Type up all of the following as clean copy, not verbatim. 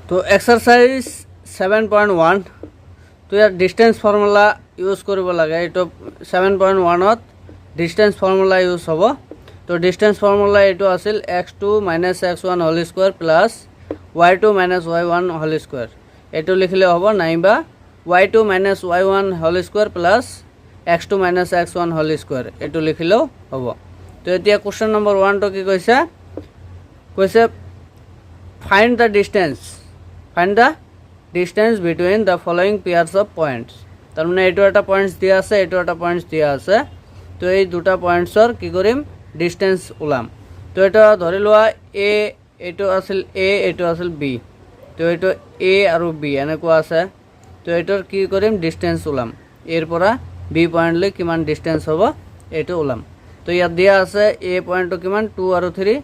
তো এক্সাৰচাইজ 7.1 তো ইয়াৰ distance formula use কৰিব লাগে। এইটো 7.1ত ডিষ্টেঞ্চ ফৰ্মুলা ইউজ হ'ব। তো ডিষ্টেঞ্চ ফৰ্মুলা এইটো আছিল x2 - x1 whole square plus y2 - y1 whole square. এইটো লিখিলে হ'ব, নাইবা y2 - y1 whole square plus x2 - x1 whole square এইটো লিখিলেও হ'ব। তো এতিয়া কুৱেশ্যন নম্বৰ 1টো কি কৈছে find the distance between the following pairs of points. তাৰমানে এইটো এটা পইণ্টছ দিয়া আছে, এইটো এটা পইণ্টছ দিয়া আছে। তো এই দুটা পইণ্টছৰ কি কৰিম, ডিষ্টেঞ্চ ওলাম। তো এটা ধৰি লোৱা এইটো আছিল এ, এইটো আছিল বি। তো এইটো এ আৰু বি এনেকুৱা আছে। তো এইটোৰ কি কৰিম, ডিষ্টেঞ্চ ওলাম। এৰ পৰা বি পইণ্টলৈ কিমান ডিষ্টেঞ্চ হ'ব এইটো ওলাম। তো ইয়াত দিয়া আছে এ পইণ্টটো কিমান 2 আৰু 3,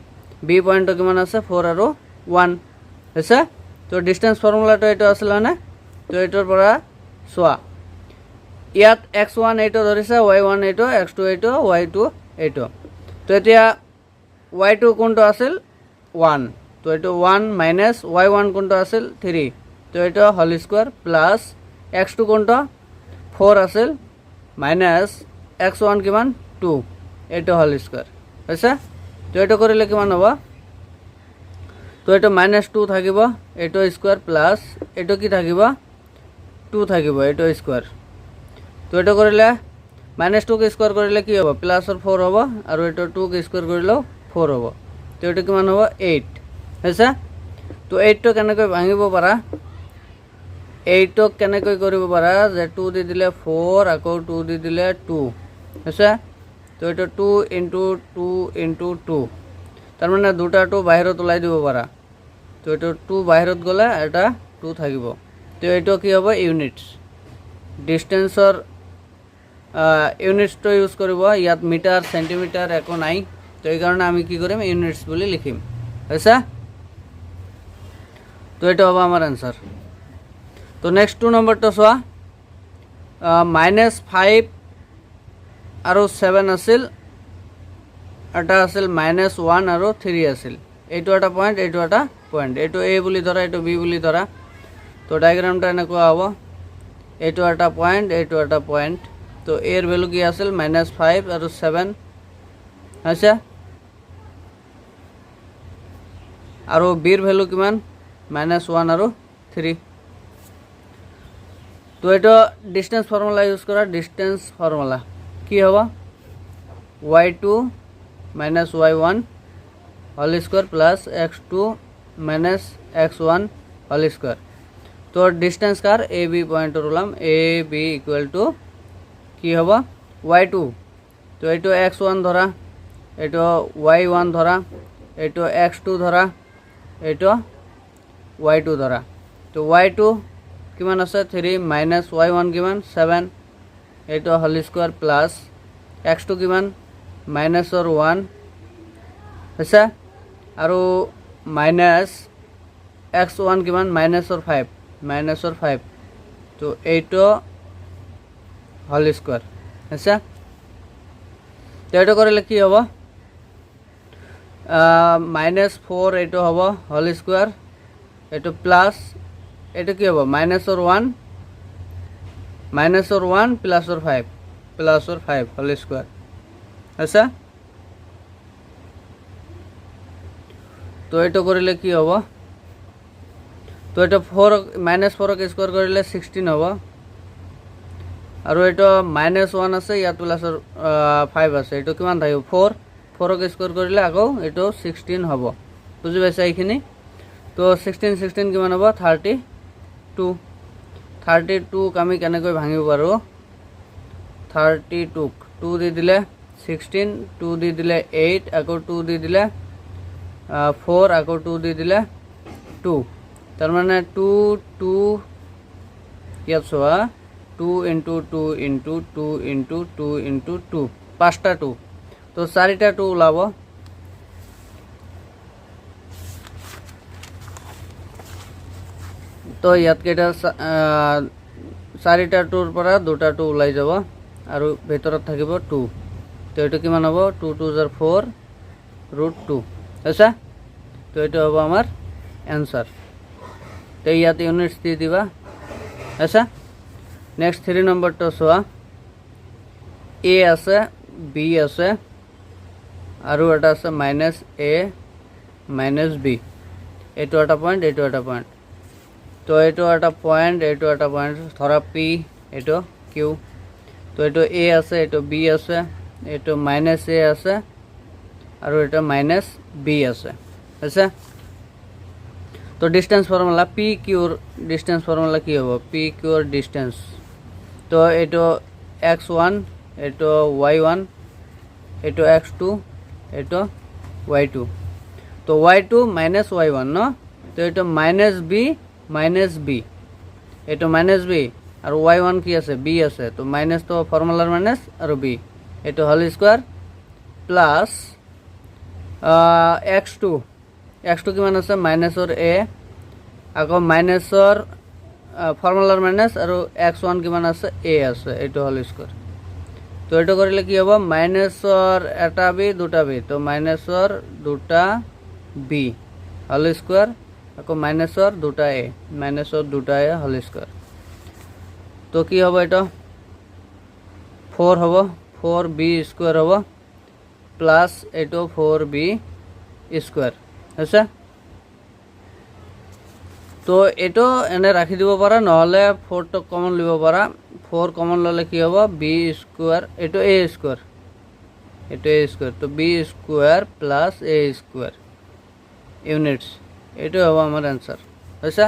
বি পইণ্টটো কিমান আছে 4 আৰু 1 হৈছে। তো ডিষ্টেঞ্চ ফৰ্মুলাটো এইটো আছিল হয়নে। তো এইটোৰ পৰা চোৱা, ইয়াত x1 এইটো ধৰিছে, y1 এইটো, x2 এইটো, y2 এইটো। তো এতিয়া y2 কোনটো আছিল 1, তো এইটো 1 মাইনাছ y1 কোনটো আছিল 3, তো এইটো হোল স্কোৱাৰ প্লাছ x2 কোনটো 4 আছিল মাইনাছ x1 কিমান 2, এইটো হোল স্কোৱাৰ হৈছে। তো এইটো কৰিলে কিমান হ'ব, তো এইটো -2 থাকিব, এইটো স্কোৱাৰ প্লাছ এইটো কি থাকিব 2 থাকিব, এইটো স্কোৱাৰ। তো এইটো কৰিলে -2 কে স্কোৱাৰ কৰিলে কি হ'ব, প্লাছৰ 4 হ'ব, আৰু এইটো 2 কে স্কোৱাৰ কৰিলেও 4 হ'ব। তো এইটো কিমান হ'ব 8 হৈছে। তো 8টো কেনেকৈ ভাঙিব পাৰা, 8ক কেনেকৈ কৰিব পাৰা যে 2 দি দিলে 4, আকৌ 2 দি দিলে 2 হৈছে। তো এইটো 2 × 2 × 2, তাৰমানে দুটা 2 বাহিৰত ওলাই দিব পাৰা। তো এইটো 2 বাহিৰত গ'লে এটা 2 থাকিব। তো এইটো কি হ'ব ইউনিটছ, ডিষ্টেঞ্চৰ ইউনিটছটো ইউজ কৰিব। ইয়াত মিটাৰ চেণ্টিমিটাৰ একো নাই, তো এইকাৰণে আমি কি কৰিম ইউনিটছ বুলি লিখিম হৈছে। তো এইটো হ'ব আমাৰ এনচাৰ। তো নেক্সট 2 নম্বৰটো চোৱা, -5 আৰু 7 আছিল, এটা আছিল -1 আৰু 3 আছিল। এইটো এটা পইণ্ট, এইটো এটা পইণ্ট, এইটো এ বুলি ধৰা, এইটো বি বুলি ধৰা। তো ডায়েগ্ৰামটো এনেকুৱা হ'ব, এইটো এটা পইণ্ট, এইটো এটা পইণ্ট। তো এৰ ভেলু কি আছিল -5 আৰু 7 হৈছে, আৰু বিৰ ভেলু কিমান -1 আৰু 3। তো এইটো ডিষ্টেঞ্চ ফৰ্মুলা ইউজ কৰা। ডিষ্টেঞ্চ ফৰ্মুলা কি হ'ব, y2 - y1 whole square plus x2 - x1 whole square. তো ডিষ্টেঞ্চ কাৰ এ বি পইণ্টৰ ওলাম, এ বি ইকুৱেল টু কি হ'ব y2। তো এইটো x1 ধৰা, এইটো y1 ধৰা, এইটো x2 ধৰা, এইটো y2 ধৰা। তো y2 কিমান আছে 3 মাইনাছ y1 কিমান 7, এইটো হোল স্কোৱাৰ প্লাছ x2 কিমান -1 হৈছে, আৰু মাইনাছ x1 কিমান -5, তো এইটো হোল স্কোৱাৰ হৈছে। তো এইটো কৰিলে কি হ'ব, -4 এইটো হ'ব হোল স্কোৱাৰ, এইটো প্লাছ এইটো কি হ'ব -1 প্লাছৰ 5 হোল স্কোৱাৰ হৈছে। তো এইটো কৰিলে কি হ'ব, তো এইটো -4ক স্কোৱাৰ কৰিলে 16 হ'ব, আৰু এইটো -1 আছে, ইয়াত প্লাছৰ 5 আছে, এইটো কিমান থাকিব 4ক স্কোৱাৰ কৰিলে আকৌ এইটো 16 হ'ব। বুজি পাইছা এইখিনি। তো 16 কিমান হ'ব 32ক আমি কেনেকৈ ভাঙিব পাৰোঁ, 32ক 2 দি দিলে 16, 2 দি দিলে 8, আকৌ 2 দি দিলে 4, আকৌ 2 দি দিলে 2, তাৰমানে 2 ইয়াত চোৱা 2 × 2 × 2 × 2 × 2, 5টা 2, তো 4টা 2 ওলাব। তো ইয়াত কেইটা 4টা 2ৰ পৰা 2টা 2 ওলাই যাব, আৰু ভিতৰত থাকিব 2। তো এইটো কিমান হ'ব 2 × 2 = 4 √2 হৈছে। তো এইটো হ'ব আমাৰ এনসাৰ। তো ইয়াতে ইউনিটস দি দিবা আচ্ছা নেক্সট 3 নম্বৰটা চোৱা এ আছে বি আছে আৰু এটা আছে মাইনাস এ মাইনাস বি এইটো এটা পয়েন্ট এইটো এটা পয়েন্ট তো এইটো এটা পয়েন্ট এইটো এটা পয়েন্ট ধৰা পি এইটো কিউ তো এইটো এ আছে এইটো বি আছে এইটো মাইনাস এ আছে আৰু এটা মাইনাস বি আছে আচ্ছা তো ডিস্টেন্স ফর্মুলা পি কিউর ডিস্টেন্স ফর্মুলা কি হবো পি কিউর ডিস্টেন্স তো এইটো x1 এইটো y1 এইটো x2 এইটো y2 তো y2 মাইনাস y1 ন তো এইটো মাইনাস বি এইটো মাইনাস বি আৰু y1 কি আছে বি আছে তো মাইনাস তো ফৰ্মুলাৰ মাইনাস আৰু বি এইটো হোল স্কয়াৰ প্লাস x2 কিমান আছে মাইনাসৰ এ আকৌ মাইনাসৰ ফৰ্মুলাৰ মাইনাস আৰু x1 কিমান আছে এ আছে এইটো হোল স্কয়াৰ তো এইটো কৰিলে কি হ'ব মাইনাসৰ এটা বি দুটা বি তো মাইনাসৰ দুটা বি হোল স্কয়াৰ আকৌ মাইনাসৰ দুটা এ হোল স্কয়ার তো কি হ'ব এটা 4 হ'ব 4b স্কয়ার হ'ব প্লাস এইটো 4b স্কয়ার আছে তো এইটো এনে রাখি দিব পাৰা নহলে 4 তো কমন লিব পাৰা 4 কমন ললে কি হ'ব b স্কয়ার এইটো a স্কয়ার তো b square plus a square units এইটো হ'ব আমাৰ आंसर আছে